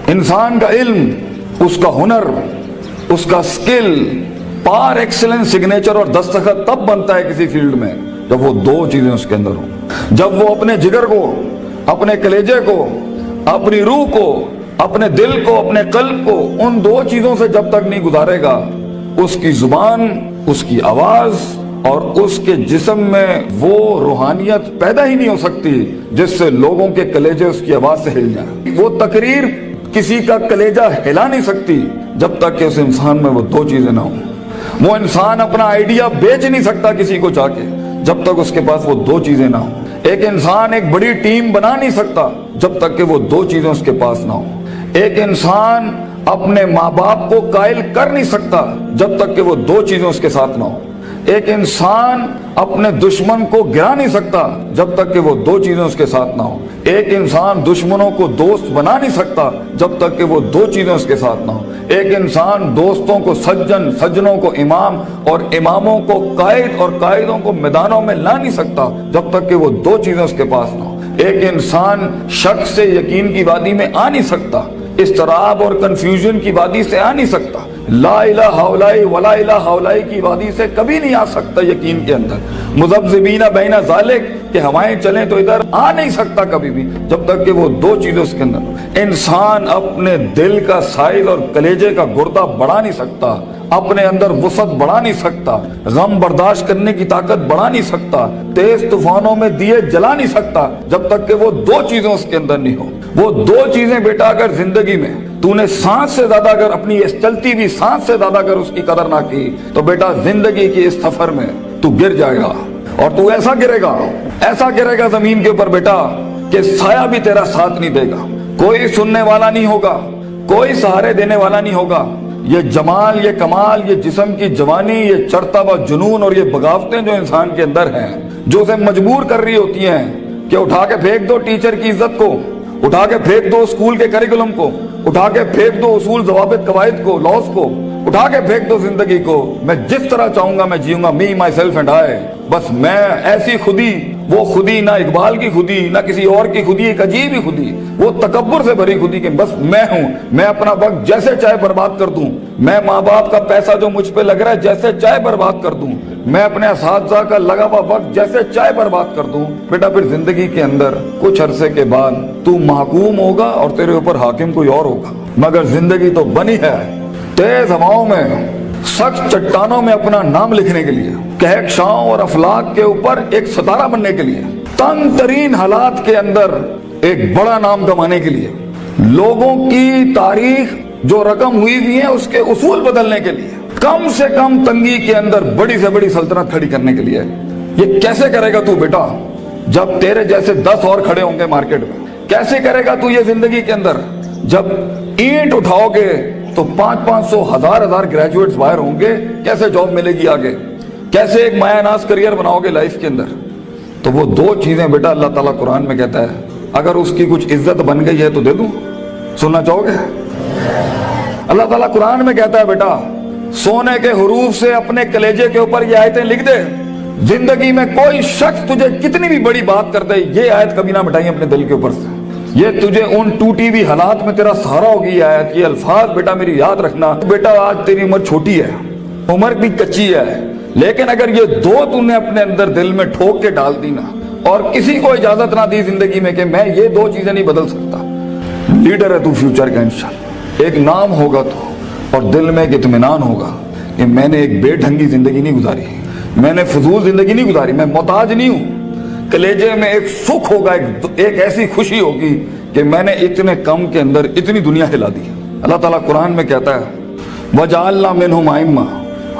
انسان کا علم، اس کا ہنر، اس کا سکل پار ایکسلنس سگنیچر اور دستخط تب بنتا ہے کسی فیلڈ میں جب وہ دو چیزیں اس کے اندر ہوں۔ جب وہ اپنے جگر کو، اپنے کلیجے کو، اپنی روح کو، اپنے دل کو، اپنے قلب کو ان دو چیزوں سے جب تک نہیں گزارے گا، اس کی زبان، اس کی آواز اور اس کے جسم میں وہ روحانیت پیدا ہی نہیں ہو سکتی جس سے لوگوں کے کلیجے اس کی آواز سے ہل جائیں۔ وہ تقریر کسی کا کلیجہ ہلا نہیں سکتی جب تک کہ اس انسان میں وہ دو چیزیں نہ ہوں۔ وہ انسان اپنا آئیڈیا بیچ نہیں سکتا کسی کو جا کے جب تک اس کے پاس وہ دو چیزیں نہ ہوں۔ ایک انسان ایک بڑی ٹیم بنا نہیں سکتا جب تک کہ وہ دو چیزیں اس کے پاس نہ ہوں۔ ایک انسان اپنے ماں باپ کو قائل کر نہیں سکتا جب تک کہ وہ دو چیزیں اس کے ساتھ نہ ہوں۔ ایک انسان اپنے دشمن کو گرا نہیں سکتا جب تک کہ وہ دو چیزیں اس کے ساتھ نہ ہوں۔ ایک انسان دشمنوں کو دوست بنا نہیں سکتا جب تک کہ وہ دو چیزیں اس کے ساتھ نہ ہوں۔ ایک انسان دوستوں کو سجن، سجنوں کو امام اور اماموں کو قائد اور قائدوں کو میدانوں میں لا نہیں سکتا جب تک کہ وہ دو چیزیں اس کے پاس نہ ہوں۔ ایک انسان شک سے یقین کی وادی میں آ نہیں سکتا، اضطراب اور کنفیوژن کی وادی سے آ نہیں سکتا، لا الہ الا ولا الہ الا کی وادی سے کبھی نہیں آ سکتا یقین کے اندر، مذبذبین بین ذالک کہ ہوائیں چلیں تو ادھر آ نہیں سکتا کبھی بھی جب تک کہ وہ دو چیزیں اس کے اندر۔ انسان اپنے دل کا سائز اور کلیجے کا گردہ بڑھا نہیں سکتا، اپنے اندر وسعت بڑھا نہیں سکتا، غم برداشت کرنے کی طاقت بڑھا نہیں سکتا، تیز طوفانوں میں دیے جلا نہیں سکتا جب تک کہ وہ دو چیزیں اس کے اندر نہیں ہو۔ وہ دو چیزیں بیٹا اگر زندگی میں تو نے سانس سے زیادہ اگر اپنی اس چلتی بھی سانس سے زیادہ اگر اس کی قدر نہ کی تو بیٹا زندگی کی اس سفر میں تو گر جائے گا، اور تو ایسا گرے گا زمین کے اوپر بیٹا کہ سایہ بھی تیرا ساتھ نہیں دے گا، کوئی سننے والا نہیں ہوگا، کوئی سہارے دینے والا نہیں ہوگا۔ یہ جمال، یہ کمال، یہ جسم کی جوانی، یہ چڑھتا ہوا جنون اور یہ بغاوتیں جو انسان کے اندر ہیں، جو اسے مجبور کر رہی ہوتی ہیں کہ اٹھا کے پھینک دو ٹیچر کی عزت کو، اٹھا کے پھینک دو اسکول کے کریکولم کو، اٹھا کے پھینک دو اصول ضوابط قواعد کو، لاز کو، اٹھا کے پھینک دو زندگی کو، میں جس طرح چاہوں گا میں جیوں گا، می مائی سیلف اینڈ آئی، بس میں ایسی خودی، وہ خودی نہ اقبال کی خودی نہ کسی اور کی خودی، ایک عجیب ہی خودی، وہ تکبر سے بھری خودی کہ بس میں ہوں، میں اپنا وقت جیسے چاہے برباد کر دوں، میں ماں باپ کا پیسہ جو مجھ پہ لگ رہا ہے جیسے چاہے برباد کر دوں، میں اپنے اساتذہ کا لگا ہوا وقت جیسے چاہے برباد کر دوں۔ بیٹا پھر زندگی کے اندر کچھ عرصے کے بعد تو محکوم ہوگا اور تیرے اوپر حاکم کوئی اور ہوگا، مگر زندگی تو بنی ہے تیز ہواؤں میں، سخت چٹانوں میں اپنا نام لکھنے کے لیے، کہکشاؤں اور افلاک کے اوپر ایک ستارہ بننے کے لیے، تنگ ترین حالات کے اندر ایک بڑا نام کمانے کے لیے، لوگوں کی تاریخ جو رقم ہوئی ہوئی ہے اس کے اصول بدلنے کے لیے، کم سے کم تنگی کے اندر بڑی سے بڑی سلطنت کھڑی کرنے کے لیے۔ یہ کیسے کرے گا تو بیٹا جب تیرے جیسے 10 اور کھڑے ہوں گے مارکیٹ میں؟ کیسے کرے گا تو یہ زندگی کے اندر جب اینٹ اٹھاؤ گے تو 500 1000 گریجویٹس باہر ہوں گے؟ کیسے جاب ملے گی آگے؟ کیسے ایک مایہ ناز کریئر بناؤ گے لائف کے اندر؟ تو وہ دو چیزیں بیٹا اللہ تعالیٰ قرآن میں کہتا ہے اگر اس کی کچھ عزت بن گئی ہے تو دے دوں، سننا چاہو گے؟ اللہ تعالیٰ قرآن میں کہتا ہے بیٹا سونے کے حروف سے اپنے کلیجے کے اوپر یہ آیتیں لکھ دے، زندگی میں کوئی شخص تجھے کتنی بھی بڑی بات کر دے یہ آیت کبھی نہ مٹائیں اپنے دل کے اوپر سے، یہ تجھے ان ٹوٹی ہوئی حالات میں تیرا سہارا ہوگی یہ آیت، یہ الفاظ بیٹا میری یاد رکھنا۔ بیٹا آج تیری عمر چھوٹی ہے، عمر بھی کچی ہے، لیکن اگر یہ دو تو نے اپنے اندر دل میں ٹھوک کے ڈال دی نا اور کسی کو اجازت نہ دی زندگی میں کہ میں یہ دو چیزیں نہیں بدل سکتا، لیڈر ہے تو فیوچر کا انشاءاللہ، ایک نام ہوگا تو اور دل میں ایک اطمینان ہوگا کہ میں نے ایک بے ڈھنگی زندگی نہیں گزاری، میں نے فضول زندگی نہیں گزاری، میں محتاج نہیں ہوں، کلیجے میں ایک سکھ ہوگا، ایک ایسی خوشی ہوگی کہ میں نے اتنے کم کے اندر اتنی دنیا ہلا دی۔ اللہ تعالیٰ قرآن میں کہتا ہے وَجَعَلْنَا مِنْهُمْ أَئِمَّةً،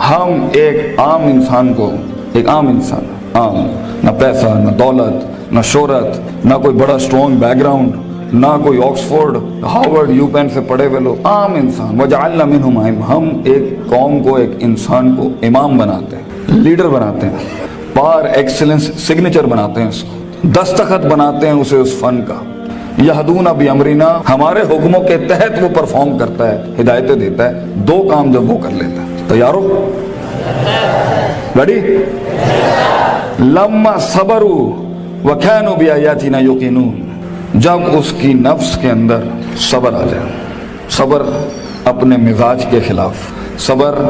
ہم ایک عام انسان کو، ایک عام انسان، عام، نہ پیسہ نہ دولت نہ شہرت نہ کوئی بڑا اسٹرانگ بیک گراؤنڈ نہ کوئی آکسفورڈ ہارورڈ یو پین سے پڑھے ہوئے لوگ، عام انسان، وَجَعَلْنَا مِنْهُمْ أَئِمَّةً، ہم ایک قوم کو، ایک انسان کو امام بناتے ہیں، لیڈر بناتے ہیں، پار ایکسلنس سگنیچر بناتے ہیں، اس کو دستخط بناتے ہیں اسے اس فن کا، یہدون بامرنا، ہمارے حکموں کے تحت وہ پرفارم کرتا ہے، ہدایتیں دیتا ہے، دو کام جب وہ کر لیتا ہے، تیار ہو؟ ریڈی؟ لما صبروا، वकानू बिआयातिना युकिनून, जब उसकी नफ्स के अंदर सब्र आ जाए, सब्र अपने मिजाज के खिलाफ, सब्र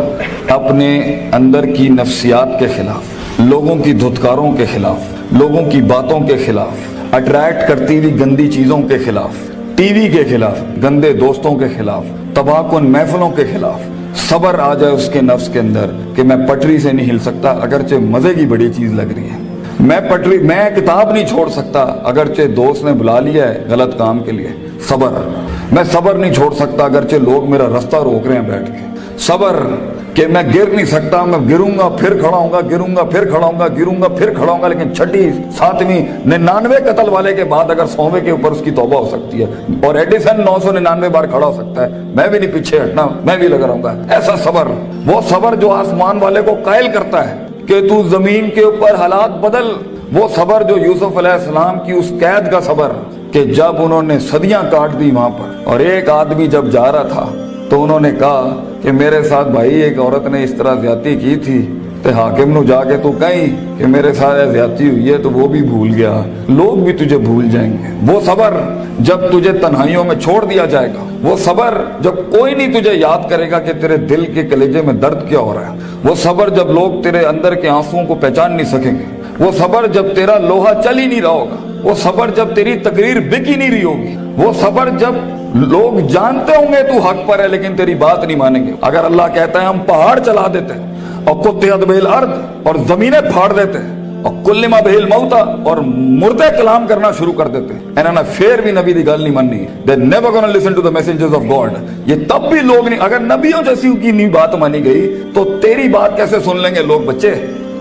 अपने अंदर की नफ्सियात के खिलाफ, लोगों की धुतकारों के खिलाफ, लोगों की बातों के खिलाफ, अट्रैक्ट करती हुई गंदी चीजों के खिलाफ, टीवी के खिलाफ, गंदे दोस्तों के खिलाफ, तबाहकुन महफिलों के खिलाफ सब्र आ जाए उसके नफ्स के अंदर कि मैं पटरी से नहीं हिल सकता अगरचे मजे की बड़ी चीज लग रही है, मैं किताब नहीं छोड़ सकता अगरचे दोस्त ने बुला लिया है गलत काम के लिए, सब्र, मैं सब्र नहीं छोड़ सकता अगरचे लोग मेरा रास्ता रोक रहे हैं बैठ के, सब्र कि मैं गिर नहीं सकता, मैं गिरूंगा फिर खड़ा होऊंगा, गिरूंगा फिर खड़ा होऊंगा, गिरूंगा फिर खड़ा होऊंगा, लेकिन छठी 7वीं 99 कत्ल वाले के बाद अगर 100वें के ऊपर उसकी तौबा हो सकती है और एडिसन 999 बार खड़ा हो सकता है, मैं भी नहीं पीछे हटना, मैं भी लगा रहूंगा। ऐसा सब्र, वो सब्र जो आसमान वाले को कायल करता है कि तू जमीन के ऊपर हालात बदल, वो सब्र जो यूसुफ अलैहिस्सलाम की उस कैद का सब्र कि जब उन्होंने सदियां काट दी वहां पर और एक आदमी जब जा रहा था तो उन्होंने कहा कि मेरे साथ भाई एक औरत ने इस तरह ज्यादती की थी, तो हाकिम नु जाके तू कहीं कि मेरे साथ ज्यादती हुई है, तो वो भी भूल गया, लोग भी तुझे भूल जाएंगे। वो सब्र जब तुझे तन्हाइयों में छोड़ दिया जाएगा, वो सब्र जब कोई नहीं तुझे याद करेगा कि तेरे दिल के कलेजे में दर्द क्या हो रहा है, वो सब्र जब लोग तेरे अंदर के आंसुओं को पहचान नहीं सकेंगे, वो सब्र जब तेरा लोहा चल ही नहीं रहा होगा, वो सब्र जब तेरी तकरीर बिक ही नहीं रही होगी, वो सब्र जब लोग जानते होंगे तू हक पर है लेकिन तेरी बात नहीं मानेंगे। अगर अल्लाह कहता है हम पहाड़ चला देते हैं और कुत्तियत बिल अर्द और जमीनें फाड़ देते हैं और कुल्लिमा बिल मौता और मुर्दे कलाम करना शुरू कर देते हैं, इन्होंने फिर भी नबी दी गल नहीं माननी, they never gonna listen to the messages of God. ये तब भी लोग नहीं, अगर नबियों जैसी की नहीं बात मानी गई तो तेरी बात कैसे सुन लेंगे लोग, बच्चे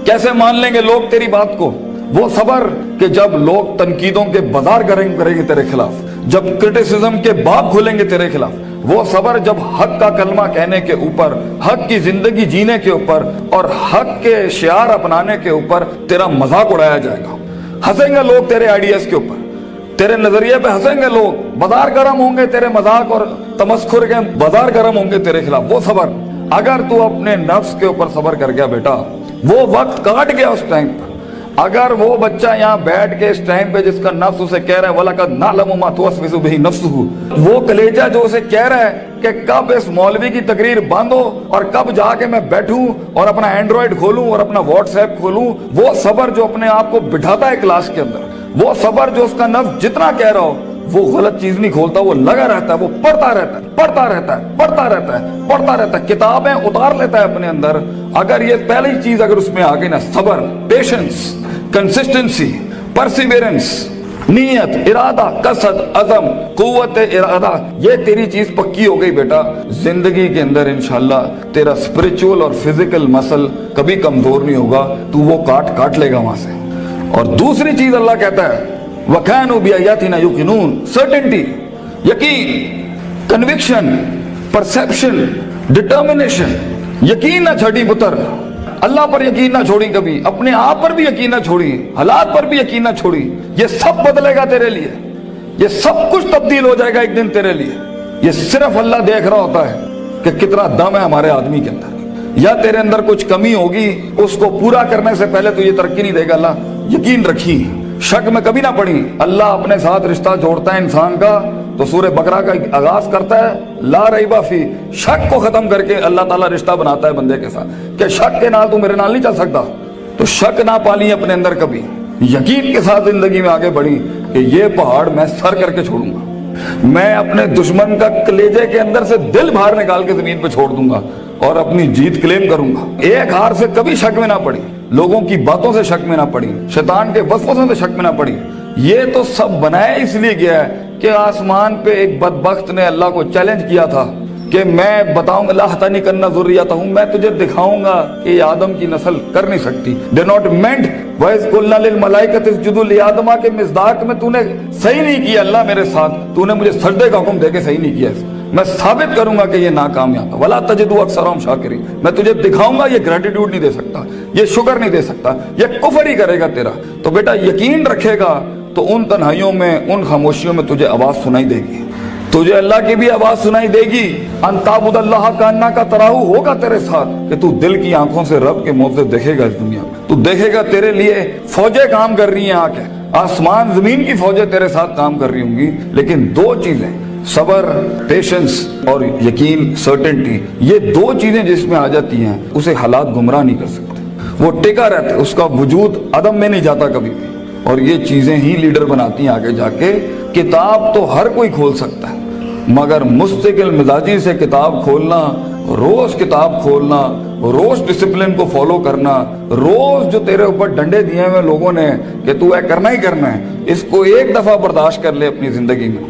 कैसे मान लेंगे लोग तेरी बात को। वो सब्र कि जब लोग तनकीदों के बाजार करेंगे तेरे खिलाफ, जब क्रिटिसिज्म के बाग खुलेंगे तेरे खिलाफ, वो सब्र जब हक का कलमा कहने के ऊपर, हक की जिंदगी जीने के ऊपर और हक के शियार अपनाने के ऊपर तेरा मजाक उड़ाया जाएगा, हंसेंगे लोग तेरे आइडियाज के ऊपर, तेरे नजरिए पे हंसेंगे लोग, बाजार गर्म होंगे तेरे मजाक और तमस्खुर के बाजार गर्म होंगे तेरे खिलाफ। वो सब्र अगर तू अपने नफ्स के ऊपर सब्र कर गया बेटा, वो वक्त काट गया उस टाइम पर। अगर वो बच्चा यहाँ बैठ के इस टाइम पे जिसका नफ्स उसे कह रहा है वलकद नअलमु मा तुवस्विसु बिही नफ्सुहु, वो कलेजा जो उसे कह रहा है कि कब इस मौलवी की तकरीर बंद हो और कब जाके मैं बैठूं और अपना एंड्रॉइड खोलूं और अपना व्हाट्सएप खोलूं, वो सब्र जो अपने आप को बिठाता है क्लास के अंदर, वो सब्र जो उसका नफ्स जितना कह रहा हो वो गलत चीज नहीं खोलता, वो लगा रहता है, वो पढ़ता रहता है, पढ़ता रहता है, पढ़ता रहता है, पढ़ता रहता है, किताबें उतार लेता है अपने अंदर। अगर ये पहली चीज अगर उसमें आ गई ना, सब्र, पेशेंस, कंसिस्टेंसी, परसिवेरेंस, नीयत, इरादा, कसद, अज़म, कुव्वत इरादा, ये तेरी चीज पक्की हो गई बेटा, जिंदगी के अंदर इंशाल्लाह तेरा स्पिरिचुअल और फिजिकल मसल कभी कमजोर नहीं होगा, तू वो काट लेगा वहां से। और दूसरी चीज अल्लाह कहता है वकानू बिआयातिना युकिनून, सर्टेनिटी, यकीन, कन्विक्शन, परसेप्शन, डिटर्मिनेशन, यकीन ना छड़ी पुत्र, अल्लाह पर यकीन ना छोड़ी कभी, अपने आप पर भी यकीन ना छोड़ी, हालात पर भी यकीन ना छोड़ी। ये सब बदलेगा तेरे लिए, ये सब कुछ तब्दील हो जाएगा एक दिन तेरे लिए। ये सिर्फ अल्लाह देख रहा होता है कि कितना दम है हमारे आदमी के अंदर, या तेरे अंदर कुछ कमी होगी, उसको पूरा करने से पहले तो ये तरक्की नहीं देगा अल्लाह, यकीन रखी, शक में कभी ना पड़ी। अल्लाह अपने साथ रिश्ता जोड़ता है इंसान का तो सूरह बकरा का आगाज करता है ला रईबा फी, शक को खत्म करके अल्लाह ताला रिश्ता बनाता है बंदे के साथ कि शक के नाल तू मेरे नाल नहीं चल सकता, तो शक ना पाली अपने अंदर कभी, यकीन के साथ जिंदगी में आगे बढ़ी कि ये पहाड़ मैं सर करके छोड़ूंगा, मैं अपने दुश्मन का कलेजे के अंदर से दिल बाहर निकाल के जमीन पे छोड़ दूंगा और अपनी जीत क्लेम करूंगा। एक हार से कभी शक में ना पड़ी, लोगों की बातों से शक में ना पड़ी, शैतान के वसवसों से शक में ना पड़ी। ये तो सब बनाया इसलिए गया है कि आसमान पे एक बदबख्त ने अल्लाह को चैलेंज किया था कि मैं बताऊंगा ला तनी करना ज़ुर्रियत हूं, मैं तुझे दिखाऊंगा कि आदम की नस्ल कर नहीं सकती। दे नॉट मेंट वैस कुल्ना लिल मलाइकत इसजुदू लिआदमा के मिज़दाक में तूने सही नहीं किया अल्लाह मेरे साथ, तूने मुझे सजदे का हुक्म देके सही नहीं किया, मैं साबित करूंगा कि ये नाकामयाब है। वला तजिदु अक्सरहुम शाकिरीन, मैं तुझे दिखाऊंगा ये ग्रेटिट्यूड नहीं दे सकता, ये शुक्र नहीं दे सकता, ये कुफ्र ही करेगा तेरा। तो बेटा यकीन रखेगा तो उन तन्हाइयों में, उन खामोशियों में तुझे आवाज सुनाई देगी, तुझे अल्लाह की भी आवाज सुनाई देगी। अंताबुदल्लाह का अन्ना का तराहू होगा तेरे साथ कि तू दिल की आंखों से रब के मौजूद देखेगा इस दुनिया में, तू देखेगा तेरे लिए फौजें काम कर रही हैं आके, आसमान जमीन की फौजें तेरे साथ काम कर रही होंगी, लेकिन दो चीजें, सबर, पेशेंस और यकीन, सर्टेनिटी, ये दो चीजें जिसमें आ जाती हैं उसे हालात गुमराह नहीं कर सकते। वो टिका रहता है, उसका वजूद अदम में नहीं जाता कभी भी, और ये चीजें ही लीडर बनाती हैं आगे जाके। किताब तो हर कोई खोल सकता है, मगर मुस्तकिल मिजाजी से किताब खोलना, रोज किताब खोलना, रोज डिसिप्लिन को फॉलो करना, रोज जो तेरे ऊपर डंडे दिए हुए लोगों ने कि तू है करना ही करना है, इसको एक दफा बर्दाश्त कर ले अपनी जिंदगी में।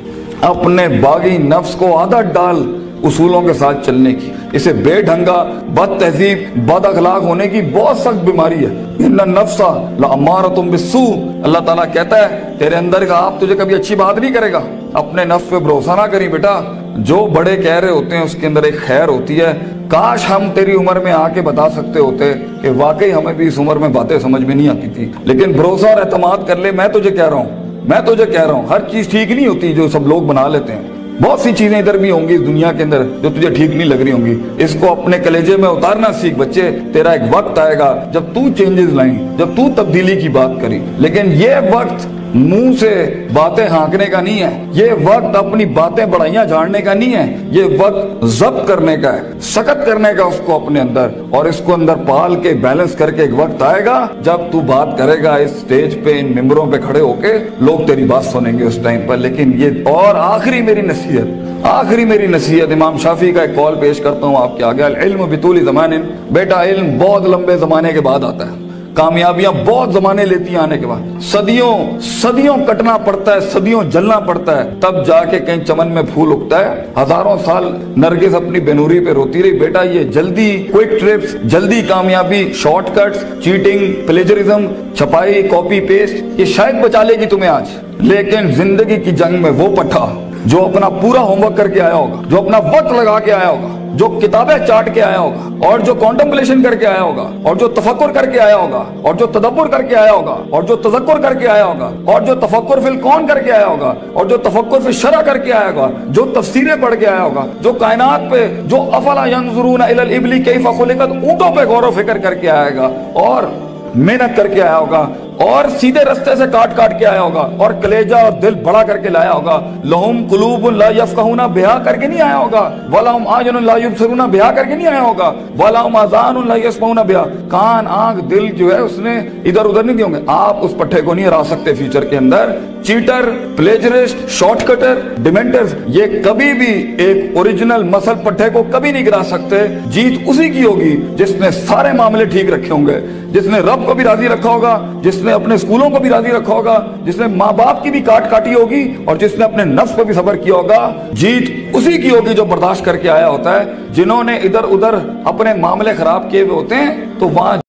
अपने बागी नफ्स को आदत डाल उसूलों के साथ चलने की। इसे बेढंगा, बद तहजीब, बद अखलाक होने की बहुत सख्त बीमारी है। इन्ना नफ्सा लअम्मारतुम बिस्सू, अल्लाह ताला कहता है तेरे अंदर का आप तुझे कभी अच्छी बात नहीं करेगा। अपने नफ्स पे भरोसा ना करी बेटा, जो बड़े कह रहे होते हैं उसके अंदर एक खैर होती है। काश हम तेरी उम्र में आके बता सकते होते कि वाकई हमें भी इस उम्र में बातें समझ में नहीं आती थी, लेकिन भरोसा और एतमाद कर ले। मैं तुझे कह रहा हूँ हर चीज ठीक नहीं होती जो सब लोग बना लेते हैं। बहुत सी चीजें इधर भी होंगी इस दुनिया के अंदर जो तुझे ठीक नहीं लग रही होंगी। इसको अपने कलेजे में उतारना सीख बच्चे। तेरा एक वक्त आएगा जब तू चेंजेस लाई, जब तू तब्दीली की बात करी, लेकिन ये वक्त मुंह से बातें हाँकने का नहीं है, ये वक्त अपनी बातें बढ़ाइयां झाड़ने का नहीं है, ये वक्त जब्त करने का है, सख्त करने का उसको अपने अंदर, और इसको अंदर पाल के बैलेंस करके एक वक्त आएगा जब तू बात करेगा इस स्टेज पे, इन मिंबरों पे खड़े होके, लोग तेरी बात सुनेंगे उस टाइम पर। लेकिन ये और आखिरी मेरी नसीहत इमाम शाफी का एक कॉल पेश करता हूँ आपके आगे। इल्म बितूली ज़मानिन, बेटा इल्म बहुत लंबे जमाने के बाद आता है, कामयाबियां बहुत जमाने लेती हैं आने के बाद। सदियों कटना पड़ता है, सदियों जलना पड़ता है, तब जाके कहीं चमन में फूल उगता है। हजारों साल नरगिस अपनी बेनूरी पे रोती रही, बेटा ये जल्दी क्विक ट्रिप्स, जल्दी कामयाबी, शॉर्टकट्स, चीटिंग, प्लेजरिज्म, छपाई, कॉपी पेस्ट, ये शायद बचा लेगी तुम्हें आज, लेकिन जिंदगी की जंग में वो पट्टा जो अपना पूरा होमवर्क करके आया होगा, जो अपना वक्त लगा के आया होगा, जो किताबें चाट के आया होगा, और जो कॉन्टेम्पलेशन करके आया होगा, और जो तफक्कुर करके आया होगा, और जो तदब्बुर करके आया होगा, और जो तज़क्कुर करके आया होगा, और जो तफक्कुर फिल कौन करके आया होगा, और जो तफक्कुर फिल शरअ करके आया होगा, जो तफसीरें पढ़ के आया होगा, जो कायनात पे, जो अफला यंजुरून इलल इबली कैफ़ खुलिकत, ऊंटों पे गौर व फिक्र करके आएगा, और मेहनत करके आया होगा, और सीधे रास्ते से काट के आया होगा, और कलेजा और दिल बड़ा करके लाया होगा। लहुम कुलूबुन ला यफ़क़हूना बिहा करके नहीं आया होगा, वलहुम आयुनुन ला युबसिरूना बिहा करके नहीं आया होगा, वलहुम आज़ानुन ला यस्मऊना बिहा, कान, आंख, दिल जो है उसने इधर उधर नहीं दिए होंगे। आप उस पट्टे को नहीं हरा सकते फ्यूचर के अंदर। चीटर, प्लेजरिस्ट, शॉर्टकटर, डिमेंटर्स, ये कभी भी एक ओरिजिनल मसल पट्टे को कभी नहीं गिरा सकते। जीत उसी की होगी जिसने सारे मामले ठीक रखे होंगे, जिसने रब को भी राजी रखा होगा, जिसने अपने स्कूलों को भी राजी रखा होगा, जिसने माँ बाप की भी काटी होगी, और जिसने अपने नफ्स पर भी सब्र किया होगा। जीत उसी की होगी जो बर्दाश्त करके आया होता है। जिन्होंने इधर उधर अपने मामले खराब किए हुए होते हैं तो वहां